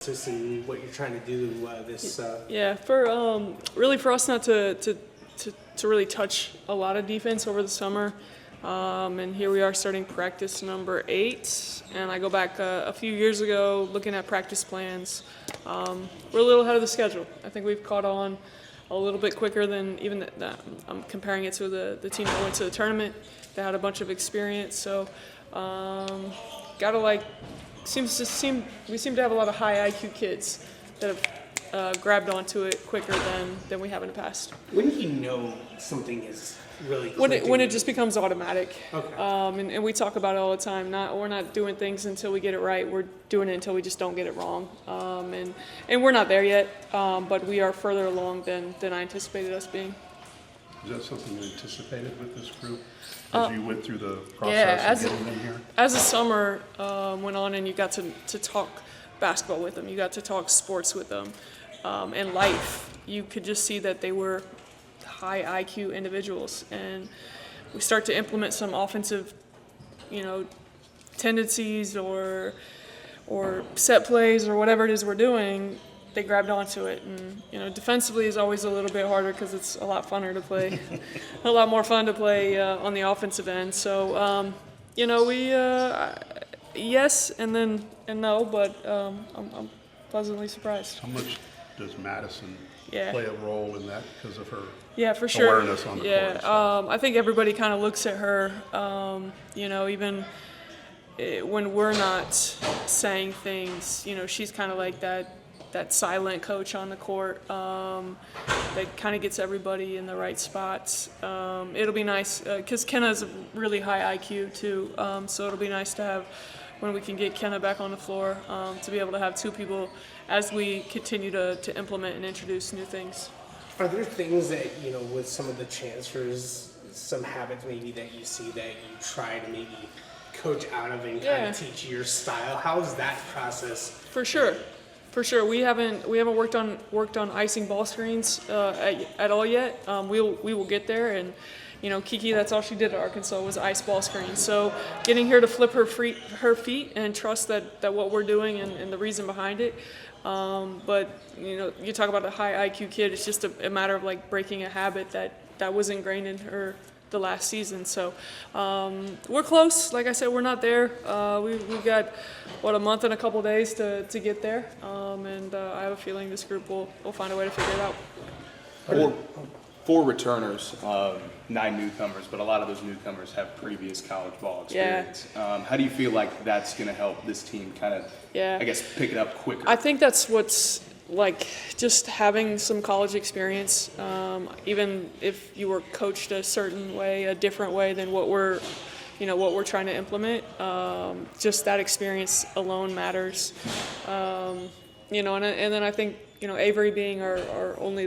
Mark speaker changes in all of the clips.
Speaker 1: And what you're trying to do this.
Speaker 2: Yeah, really for us not to really touch a lot of defense over the summer, and here we are starting practice number 8. And I go back a few years ago looking at practice plans. We're a little ahead of the schedule. I think we've caught on a little bit quicker than even that. I'm comparing it to the team that went to the tournament. They had a bunch of experience, so we seem to have a lot of high IQ kids that have grabbed onto it quicker than we have in the past.
Speaker 1: When do you know something is really
Speaker 2: when it just becomes automatic.
Speaker 1: Okay.
Speaker 2: And we talk about it all the time. We're not doing things until we get it right. We're doing it until we just don't get it wrong. And we're not there yet, but we are further along than I anticipated us being.
Speaker 3: Is that something you anticipated with this group as you went throrough the process of getting them here?
Speaker 2: As the summer went on and you got to talk basketball with them, you got to talk sports with them, and life, you could just see that they were high IQ individuals. And we start to implement some offensive, tendencies or set plays or whatever it is we're doing. They grabbed onto it, and defensively is always a little bit harder because it's a lot funner to play, a lot more fun to play on the offensive end. So we yes and no, but I'm pleasantly surprised.
Speaker 3: How much does Madison
Speaker 2: Yeah.
Speaker 3: play a role in that because of her
Speaker 2: for sure.
Speaker 3: awareness on the court?
Speaker 2: I think everybody kind of looks at her, even when we're not saying things, she's kind of like that silent coach on the court that kind of gets everybody in the right spots. It'll be nice because Kenna's a really high IQ too, so it'll be nice to have when we can get Kenna back on the floor to be able to have two people as we continue to implement and introduce new things.
Speaker 1: Are there things that, with some of the transfers, some habits maybe that you see that you try to maybe coach out of and kind of teach your style? How's that process?
Speaker 2: For sure. We haven't worked on icing ball screens at all yet. We will get there, and Kiki, that's all she did at Arkansas was ice ball screens. So getting her to flip her feet and trust that what we're doing and the reason behind it. But you talk about a high IQ kid. It's just a matter of like breaking a habit that was ingrained in her the last season. So we're close. Like I said, we're not there. We've got a month and a couple days to get there, and I have a feeling this group will find a way to figure it out.
Speaker 4: Four returners, 9 newcomers, but a lot of those newcomers have previous college ball experience. How do you feel like that's going to help this team kind of, I guess, pick it up quicker?
Speaker 2: I think that's what's like just having some college experience, even if you were coached a certain way, a different way than what we're trying to implement. Just that experience alone matters. And then I think Avery being our only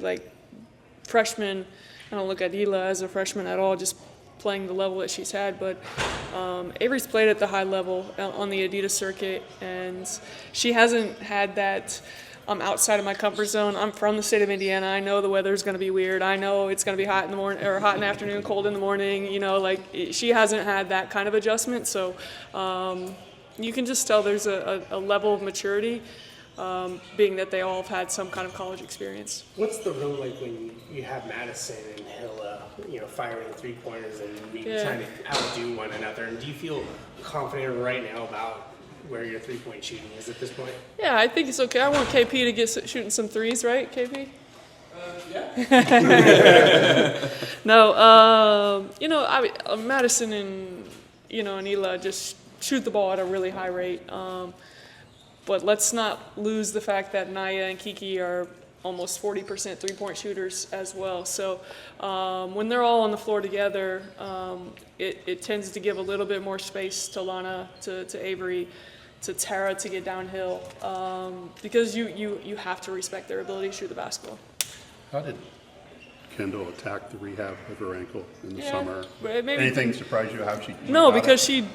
Speaker 2: freshman. I don't look at Hila as a freshman at all, just playing the level that she's had. But Avery's played at the high level on the Adidas circuit, and she hasn't had that. I'm outside of my comfort zone. I'm from the state of Indiana. I know the weather's going to be weird. I know it's going to be hot in the morning or hot in the afternoon, cold in the morning. She hasn't had that kind of adjustment. So you can just tell there's a level of maturity, being that they all have had some kind of college experience.
Speaker 1: What's the room like when you have Madison and Hill, firing 3-pointers and trying to outdo one another? And do you feel confident right now about where your 3-point shooting is at this point?
Speaker 2: Yeah, I think it's okay. I want KP to get shooting some threes, right, KP?
Speaker 1: Yeah.
Speaker 2: No, Madison and and Ela just shoot the ball at a really high rate. But let's not lose the fact that Naya and Kiki are almost 40% 3-point shooters as well. So when they're all on the floor together, it tends to give a little bit more space to Lana, to Avery, to Tara to get downhill, because you have to respect their ability to shoot the basketball.
Speaker 3: How did Kendall attack the rehab of her ankle in the summer?
Speaker 2: Maybe,
Speaker 3: anything surprise you how she?
Speaker 2: No, because she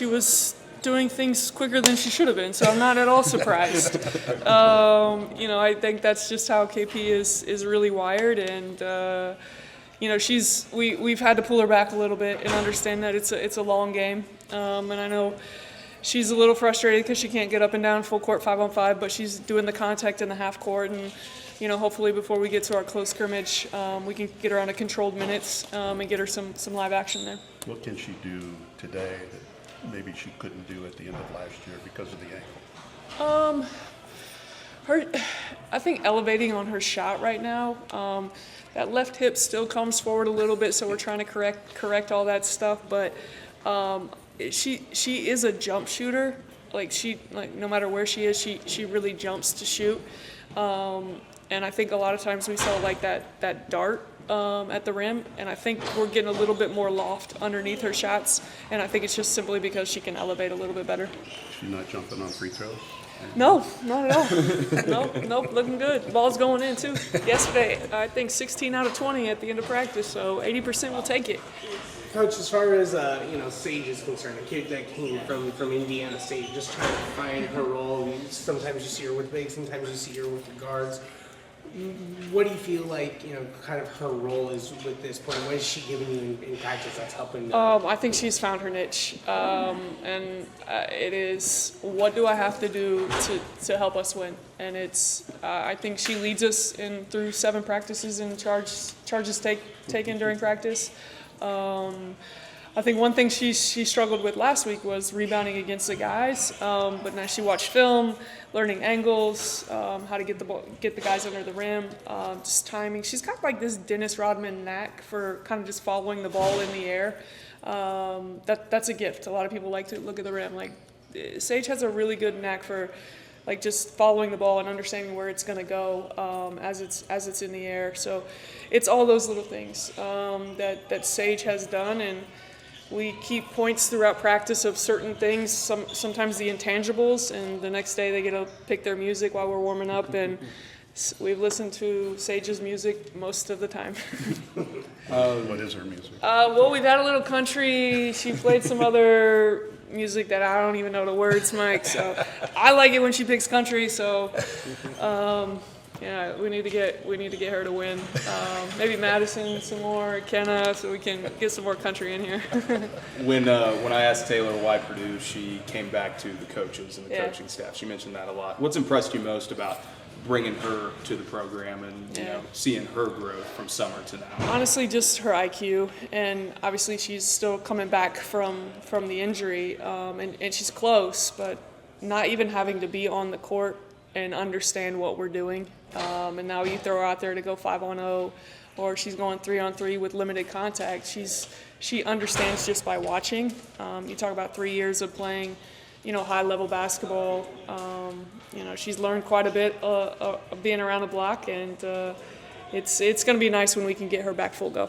Speaker 2: was doing things quicker than she should have been, so I'm not at all surprised. I think that's just how KP is really wired, and we've had to pull her back a little bit and understand that it's a long game, and I know she's a little frustrated because she can't get up and down full court 5-on-5, but she's doing the contact in the half court, and hopefully before we get to our close scrimmage, we can get her on a controlled minutes and get her some live action there.
Speaker 3: What can she do today that maybe she couldn't do at the end of last year because of the ankle?
Speaker 2: I think elevating on her shot right now. That left hip still comes forward a little bit, so we're trying to correct all that stuff. But she is a jump shooter. No matter where she is, she really jumps to shoot. And I think a lot of times we saw that dart at the rim, and I think we're getting a little bit more loft underneath her shots. And I think it's just simply because she can elevate a little bit better.
Speaker 3: She's not jumping on free throws?
Speaker 2: No, not at all. Nope, looking good. Ball's going in too. Yesterday, I think 16 out of 20 at the end of practice, so 80% will take it.
Speaker 1: Coach, as far as Sage is concerned, a kid that came from Indiana State, just trying to find her role. Sometimes you see her with bigs, sometimes you see her with the guards. What do you feel like, kind of her role is with this point? What is she giving you in practice that's helping?
Speaker 2: I think she's found her niche, and it is, what do I have to do to help us win? And it's, I think she leads us through 7 practices and charges taken during practice. I think one thing she struggled with last week was rebounding against the guys, but now she watched film, learning angles, how to get the guys under the rim, just timing. She's got this Dennis Rodman knack for kind of just following the ball in the air. That's a gift. A lot of people like to look at the rim. Sage has a really good knack for just following the ball and understanding where it's going to go as it's in the air. So it's all those little things that Sage has done, and we keep points throughout practice of certain things, sometimes the intangibles, and the next day they get to pick their music while we're warming up, and we've listened to Sage's music most of the time.
Speaker 3: What is her music?
Speaker 2: Well, we've had a little country. She played some other music that I don't even know the words, Mike, so I like it when she picks country, so we need to get her to win. Maybe Madison some more, Kenna, so we can get some more country in here.
Speaker 4: When I asked Taylor why Purdue, she came back to the coaches and the coaching staff. She mentioned that a lot. What's impressed you most about bringing her to the program and seeing her growth from summer to now?
Speaker 2: Honestly, just her IQ, and obviously she's still coming back from the injury, and she's close, but not even having to be on the court and understand what we're doing. And now you throw her out there to go 5-on-0, or she's going 3-on-3 with limited contact. She understands just by watching. You talk about 3 years of playing, high-level basketball. She's learned quite a bit of being around the block, and it's going to be nice when we can get her back full go.